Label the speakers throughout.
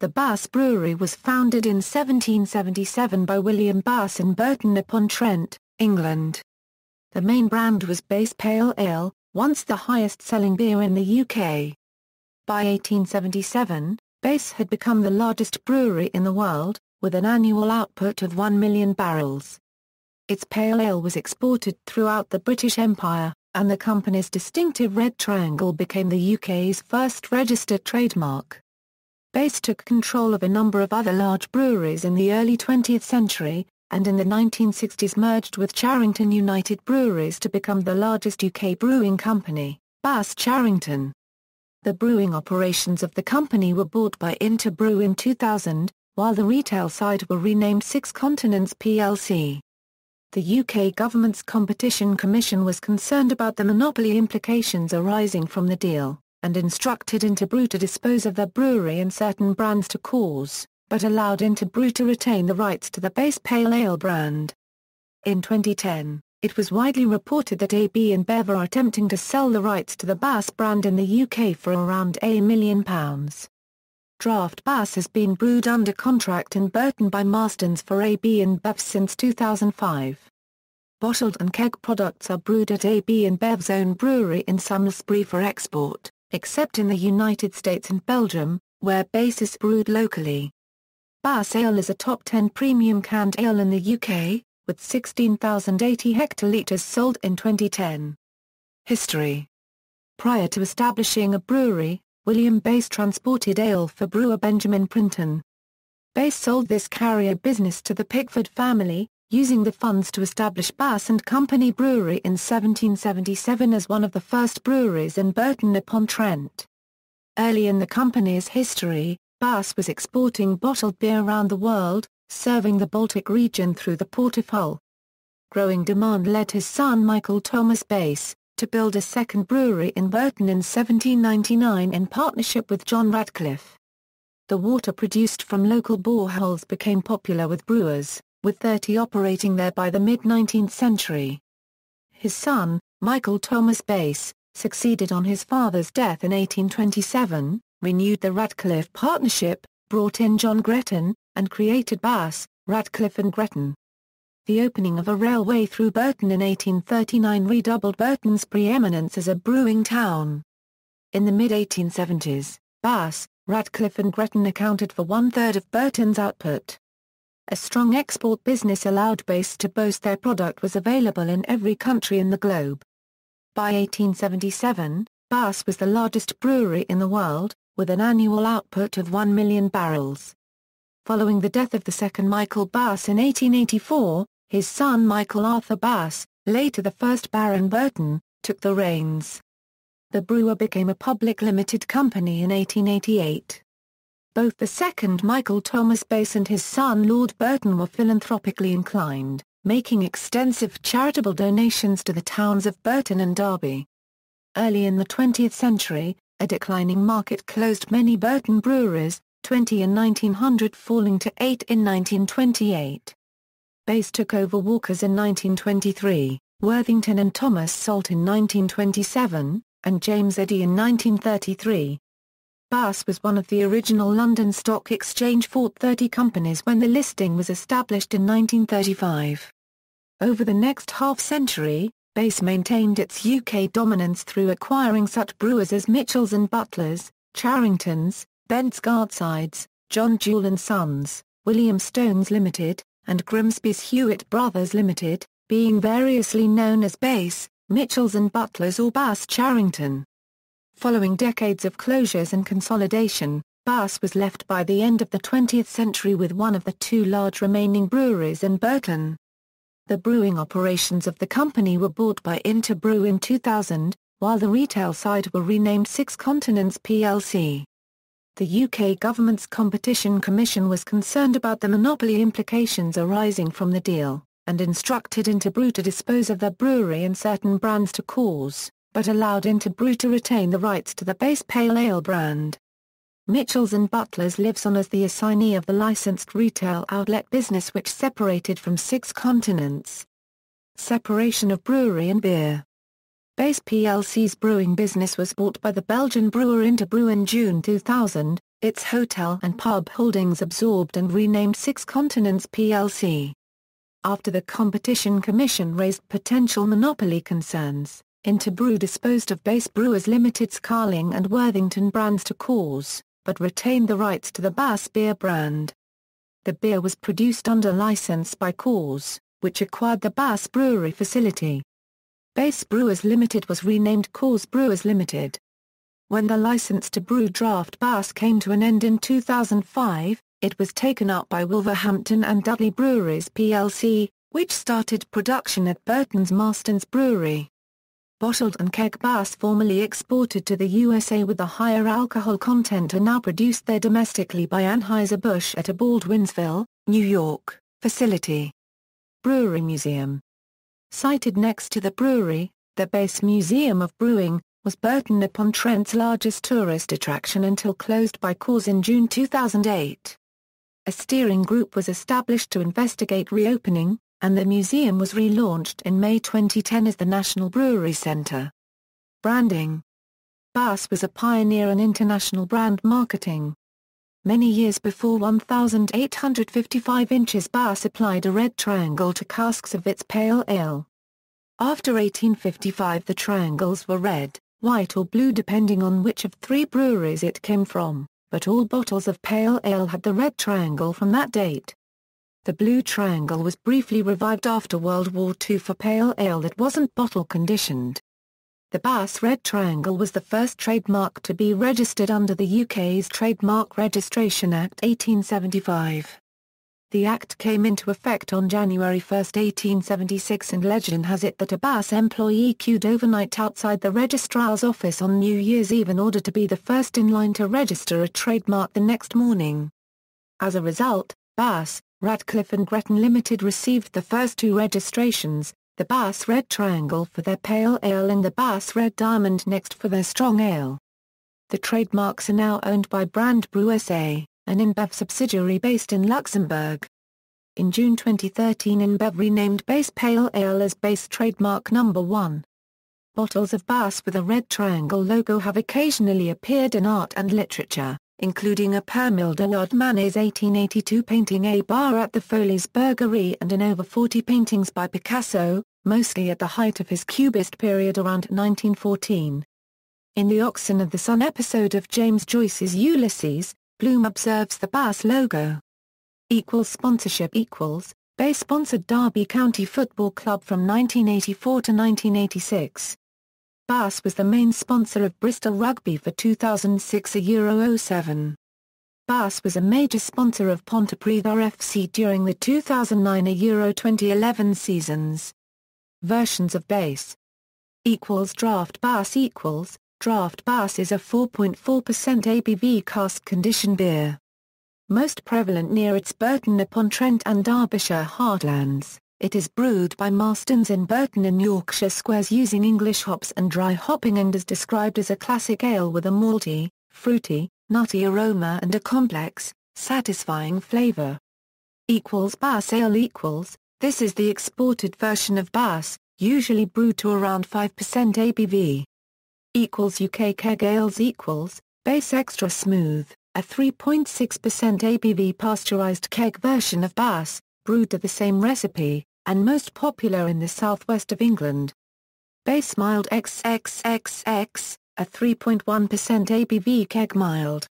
Speaker 1: The Bass Brewery was founded in 1777 by William Bass in Burton-upon-Trent, England. The main brand was Bass Pale Ale, once the highest-selling beer in the UK. By 1877, Bass had become the largest brewery in the world, with an annual output of 1 million barrels. Its pale ale was exported throughout the British Empire, and the company's distinctive red triangle became the UK's first registered trademark. Bass took control of a number of other large breweries in the early 20th century, and in the 1960s merged with Charrington United Breweries to become the largest UK brewing company, Bass Charrington. The brewing operations of the company were bought by Interbrew in 2000, while the retail side were renamed Six Continents plc. The UK government's Competition Commission was concerned about the monopoly implications arising from the deal, and instructed Interbrew to dispose of their brewery and certain brands to Coors, but allowed Interbrew to retain the rights to the Bass Pale Ale brand. In 2010, it was widely reported that AB-InBev are attempting to sell the rights to the Bass brand in the UK for around £1 million. Draft Bass has been brewed under contract in Burton by Marston's for AB-InBev since 2005. Bottled and keg products are brewed at AB-InBev's own brewery in Somersby for export, except in the United States and Belgium, where Bass is brewed locally. Bass Ale is a top 10 premium canned ale in the UK, with 16,080 hectolitres sold in 2010. History. Prior to establishing a brewery, William Bass transported ale for brewer Benjamin Printon. Bass sold this carrier business to the Pickford family, using the funds to establish Bass and Company Brewery in 1777 as one of the first breweries in Burton-upon-Trent. Early in the company's history, Bass was exporting bottled beer around the world, serving the Baltic region through the Port of Hull. Growing demand led his son Michael Thomas Bass to build a second brewery in Burton in 1799 in partnership with John Radcliffe. The water produced from local boreholes became popular with brewers, with 30 operating there by the mid-19th century. His son, Michael Thomas Bass, succeeded on his father's death in 1827, renewed the Radcliffe partnership, brought in John Gretton, and created Bass, Radcliffe and Gretton. The opening of a railway through Burton in 1839 redoubled Burton's preeminence as a brewing town. In the mid-1870s, Bass, Radcliffe and Gretton accounted for one-third of Burton's output. A strong export business allowed Bass to boast their product was available in every country in the globe. By 1877, Bass was the largest brewery in the world, with an annual output of 1 million barrels. Following the death of the second Michael Bass in 1884, his son Michael Arthur Bass, later the first Baron Burton, took the reins. The brewer became a public limited company in 1888. Both the second Michael Thomas Bass and his son Lord Burton were philanthropically inclined, making extensive charitable donations to the towns of Burton and Derby. Early in the 20th century, a declining market closed many Burton breweries, 20 in 1900 falling to 8 in 1928. Bass took over Walker's in 1923, Worthington and Thomas Salt in 1927, and James Eddy in 1933. Bass was one of the original London Stock Exchange Fort 30 companies when the listing was established in 1935. Over the next half-century, Bass maintained its UK dominance through acquiring such brewers as Mitchells and Butlers, Charringtons, Bent's Gardsides, John Jewell and Sons, William Stones Limited, and Grimsby's Hewitt Brothers Limited, being variously known as Bass, Mitchells and Butlers or Bass Charrington. Following decades of closures and consolidation, Bass was left by the end of the 20th century with one of the two large remaining breweries in Burton. The brewing operations of the company were bought by Interbrew in 2000, while the retail side were renamed Six Continents plc. The UK government's Competition Commission was concerned about the monopoly implications arising from the deal, and instructed Interbrew to dispose of their brewery and certain brands to Coors, but allowed Interbrew to retain the rights to the Bass Pale Ale brand. Mitchells and Butlers lives on as the assignee of the licensed retail outlet business which separated from Six Continents. Separation of brewery and beer. Bass plc's brewing business was bought by the Belgian brewer Interbrew in June 2000, its hotel and pub holdings absorbed and renamed Six Continents plc. After the Competition Commission raised potential monopoly concerns, Interbrew disposed of Bass Brewers Limited's Carling and Worthington brands to Coors, but retained the rights to the Bass beer brand. The beer was produced under license by Coors, which acquired the Bass Brewery facility. Bass Brewers Limited was renamed Coors Brewers Limited. When the license to brew draft Bass came to an end in 2005, it was taken up by Wolverhampton and Dudley Breweries plc, which started production at Burton's Marston's Brewery. Bottled and keg Bass formerly exported to the USA with a higher alcohol content are now produced there domestically by Anheuser-Busch at a Baldwinsville, New York, facility. Brewery Museum. Sited next to the brewery, the Bass Museum of Brewing, was Burton-upon-Trent's largest tourist attraction until closed by Coors in June 2008. A steering group was established to investigate reopening, and the museum was relaunched in May 2010 as the National Brewery Center. Branding. Bass was a pioneer in international brand marketing. Many years before 1,855 inches Bass applied a red triangle to casks of its pale ale. After 1855 the triangles were red, white or blue depending on which of three breweries it came from, but all bottles of pale ale had the red triangle from that date. The blue triangle was briefly revived after World War II for pale ale that wasn't bottle conditioned. The Bass Red Triangle was the first trademark to be registered under the UK's Trademark Registration Act 1875. The Act came into effect on January 1, 1876 and legend has it that a Bass employee queued overnight outside the registrar's office on New Year's Eve in order to be the first in line to register a trademark the next morning. As a result, Bass, Radcliffe and Gretton Limited received the first two registrations, the Bass Red Triangle for their pale ale and the Bass Red Diamond next for their strong ale. The trademarks are now owned by Interbrew SA, an InBev subsidiary based in Luxembourg. In June 2013 InBev renamed Bass Pale Ale as Bass Trademark No. 1. Bottles of Bass with a red triangle logo have occasionally appeared in art and literature, including a Permil de Lardman's 1882 painting A Bar at the Foley's Burgery and in over 40 paintings by Picasso, mostly at the height of his Cubist period around 1914. In the Oxen of the Sun episode of James Joyce's Ulysses, Bloom observes the Bass logo. Sponsorship equals, Bass sponsored Derby County Football Club from 1984 to 1986. Bass was the main sponsor of Bristol Rugby for 2006 Euro 07. Bass was a major sponsor of Pontypridd FC during the 2009 Euro 2011 seasons. Versions of Bass. Draft Bass Draft Bass is a 4.4% ABV cask condition beer. Most prevalent near its Burton-upon-Trent and Derbyshire heartlands. It is brewed by Marston's in Burton and Yorkshire Squares using English hops and dry hopping and is described as a classic ale with a malty, fruity, nutty aroma and a complex, satisfying flavour. Bass Ale This is the exported version of Bass, usually brewed to around 5% ABV. UK Keg Ales Bass Extra Smooth, a 3.6% ABV pasteurised keg version of Bass, brewed to the same recipe, and most popular in the southwest of England. Bass Mild XXXX, a 3.1% ABV keg mild.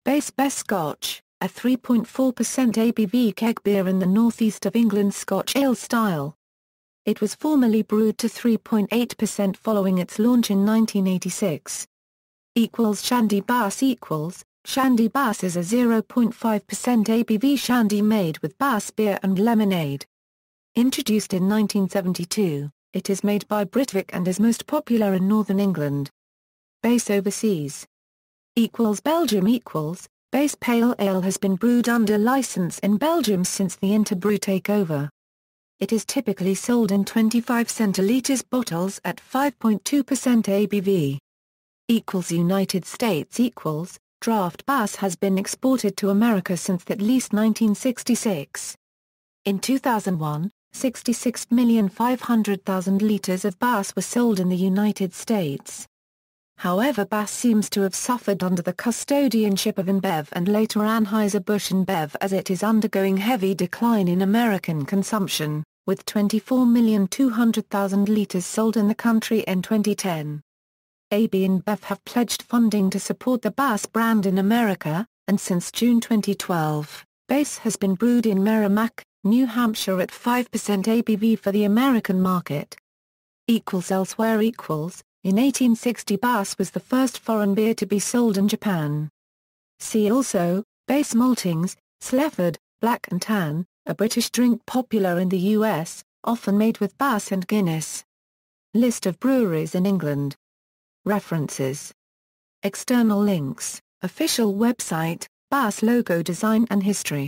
Speaker 1: Bass Best Scotch, a 3.4% ABV keg beer in the northeast of England Scotch ale style. It was formerly brewed to 3.8% following its launch in 1986. Shandy Bass Shandy Bass is a 0.5% ABV shandy made with Bass beer and lemonade. Introduced in 1972, it is made by Britvic and is most popular in northern England. Bass Overseas Belgium Bass Pale Ale has been brewed under license in Belgium since the Interbrew takeover. It is typically sold in 25 centiliters bottles at 5.2% ABV. United States Draft Bass has been exported to America since at least 1966. In 2001, 66,500,000 liters of Bass were sold in the United States. However, Bass seems to have suffered under the custodianship of InBev and later Anheuser-Busch InBev, as it is undergoing heavy decline in American consumption, with 24,200,000 liters sold in the country in 2010. AB-InBev have pledged funding to support the Bass brand in America, and since June 2012, Bass has been brewed in Merrimack, New Hampshire at 5% ABV for the American market. Elsewhere. In 1860, Bass was the first foreign beer to be sold in Japan. See also, Bass Maltings, Slefford, Black and Tan, a British drink popular in the US, often made with Bass and Guinness. List of breweries in England. References. External links, official website, Bass logo design and history.